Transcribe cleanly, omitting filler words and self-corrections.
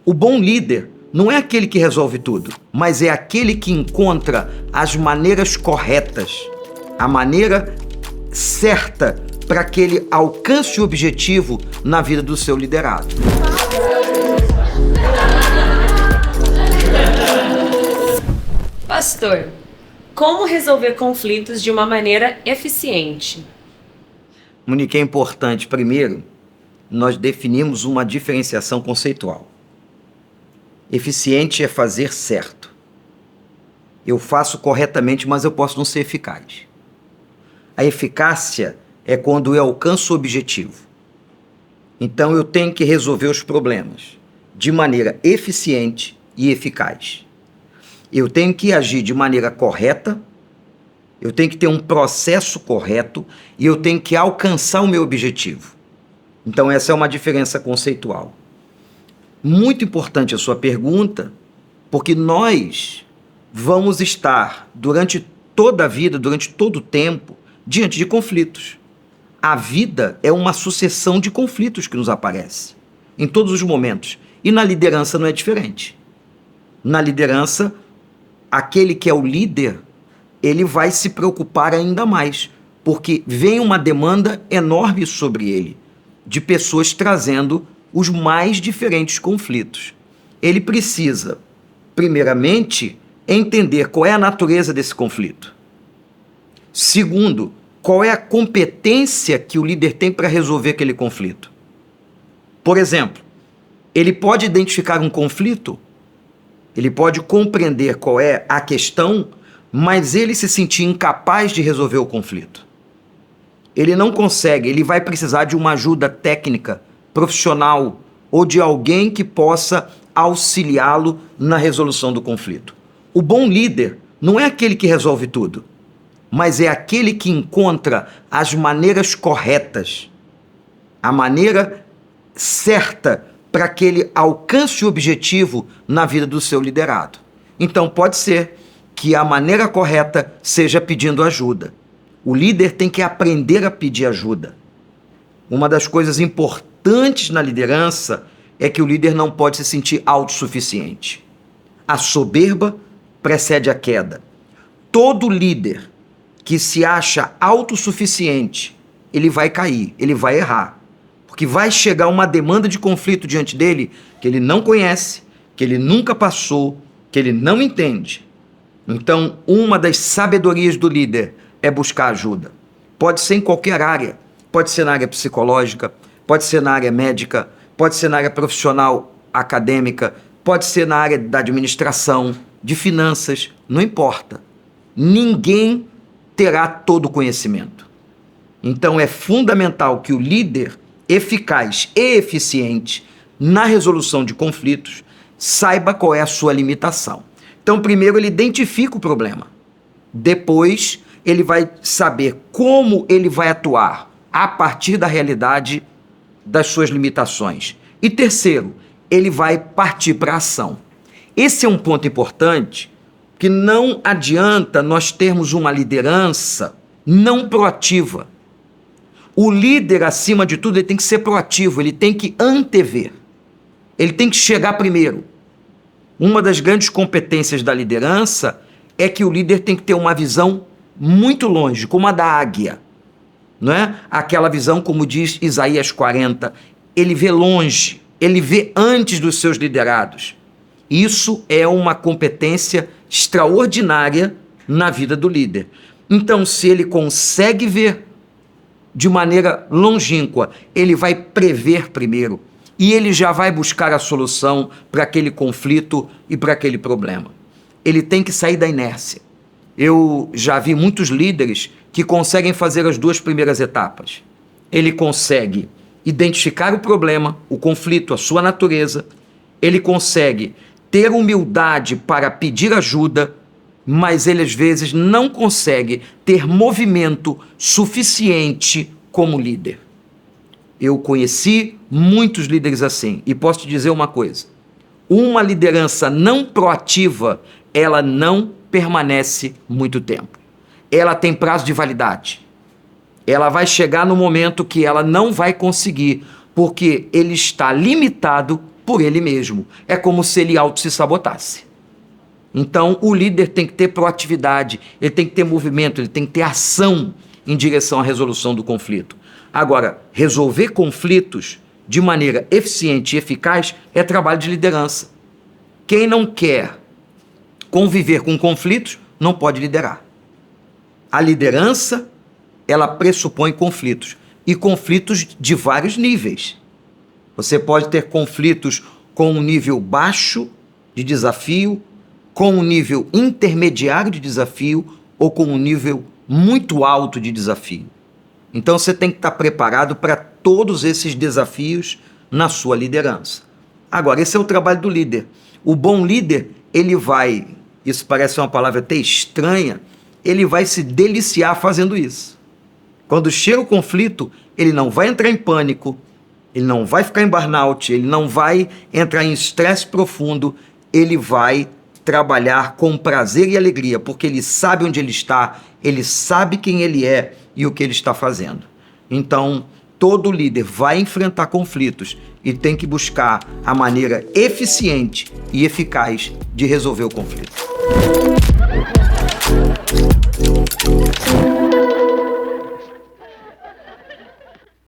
O bom líder não é aquele que resolve tudo, mas é aquele que encontra as maneiras corretas, a maneira certa para que ele alcance o objetivo na vida do seu liderado. Pastor, como resolver conflitos de uma maneira eficiente? Monique, é importante, primeiro, nós definimos uma diferenciação conceitual. Eficiente é fazer certo. Eu faço corretamente, mas eu posso não ser eficaz. A eficácia é quando eu alcanço o objetivo. Então eu tenho que resolver os problemas de maneira eficiente e eficaz. Eu tenho que agir de maneira correta, eu tenho que ter um processo correto e eu tenho que alcançar o meu objetivo. Então essa é uma diferença conceitual. Muito importante a sua pergunta, porque nós vamos estar durante toda a vida, durante todo o tempo, diante de conflitos. A vida é uma sucessão de conflitos que nos aparece em todos os momentos. E na liderança não é diferente. Na liderança, aquele que é o líder, ele vai se preocupar ainda mais, porque vem uma demanda enorme sobre ele, de pessoas trazendo os mais diferentes conflitos. Ele precisa, primeiramente, entender qual é a natureza desse conflito. Segundo, qual é a competência que o líder tem para resolver aquele conflito. Por exemplo, ele pode identificar um conflito, ele pode compreender qual é a questão, mas ele se sentir incapaz de resolver o conflito. Ele não consegue, ele vai precisar de uma ajuda técnica, profissional ou de alguém que possa auxiliá-lo na resolução do conflito. O bom líder não é aquele que resolve tudo, mas é aquele que encontra as maneiras corretas, a maneira certa para que ele alcance o objetivo na vida do seu liderado. Então pode ser que a maneira correta seja pedindo ajuda. O líder tem que aprender a pedir ajuda. Uma das coisas importantes na liderança é que o líder não pode se sentir autossuficiente. A soberba precede a queda. Todo líder que se acha autossuficiente, ele vai cair, ele vai errar. Porque vai chegar uma demanda de conflito diante dele que ele não conhece, que ele nunca passou, que ele não entende. Então, uma das sabedorias do líder é buscar ajuda. Pode ser em qualquer área. Pode ser na área psicológica, pode ser na área médica, pode ser na área profissional acadêmica, pode ser na área da administração, de finanças, não importa. Ninguém terá todo o conhecimento. Então é fundamental que o líder eficaz e eficiente na resolução de conflitos saiba qual é a sua limitação. Então primeiro ele identifica o problema. Depois ele vai saber como ele vai atuar a partir da realidade das suas limitações. E terceiro, ele vai partir para a ação. Esse é um ponto importante, que não adianta nós termos uma liderança não proativa. O líder, acima de tudo, ele tem que ser proativo, ele tem que antever. Ele tem que chegar primeiro. Uma das grandes competências da liderança é que o líder tem que ter uma visão muito longe, como a da águia. Não é? Aquela visão, como diz Isaías 40, ele vê longe, ele vê antes dos seus liderados. Isso é uma competência extraordinária na vida do líder. Então, se ele consegue ver de maneira longínqua, ele vai prever primeiro e ele já vai buscar a solução para aquele conflito e para aquele problema. Ele tem que sair da inércia. Eu já vi muitos líderes que conseguem fazer as duas primeiras etapas. Ele consegue identificar o problema, o conflito, a sua natureza. Ele consegue ter humildade para pedir ajuda, mas ele às vezes não consegue ter movimento suficiente como líder. Eu conheci muitos líderes assim e posso te dizer uma coisa. Uma liderança não proativa, ela não permanece muito tempo. Ela tem prazo de validade. Ela vai chegar no momento que ela não vai conseguir, porque ele está limitado por ele mesmo. É como se ele auto se sabotasse. Então, o líder tem que ter proatividade, ele tem que ter movimento, ele tem que ter ação em direção à resolução do conflito. Agora, resolver conflitos de maneira eficiente e eficaz é trabalho de liderança. Quem não quer conviver com conflitos não pode liderar. A liderança, ela pressupõe conflitos, e conflitos de vários níveis. Você pode ter conflitos com um nível baixo de desafio, com um nível intermediário de desafio ou com um nível muito alto de desafio. Então você tem que estar preparado para todos esses desafios na sua liderança. Agora, esse é o trabalho do líder. O bom líder, ele vai, isso parece uma palavra até estranha, ele vai se deliciar fazendo isso. Quando chega o conflito, ele não vai entrar em pânico, ele não vai ficar em burnout, ele não vai entrar em estresse profundo, ele vai trabalhar com prazer e alegria, porque ele sabe onde ele está, ele sabe quem ele é e o que ele está fazendo. Então, todo líder vai enfrentar conflitos e tem que buscar a maneira eficiente e eficaz de resolver o conflito.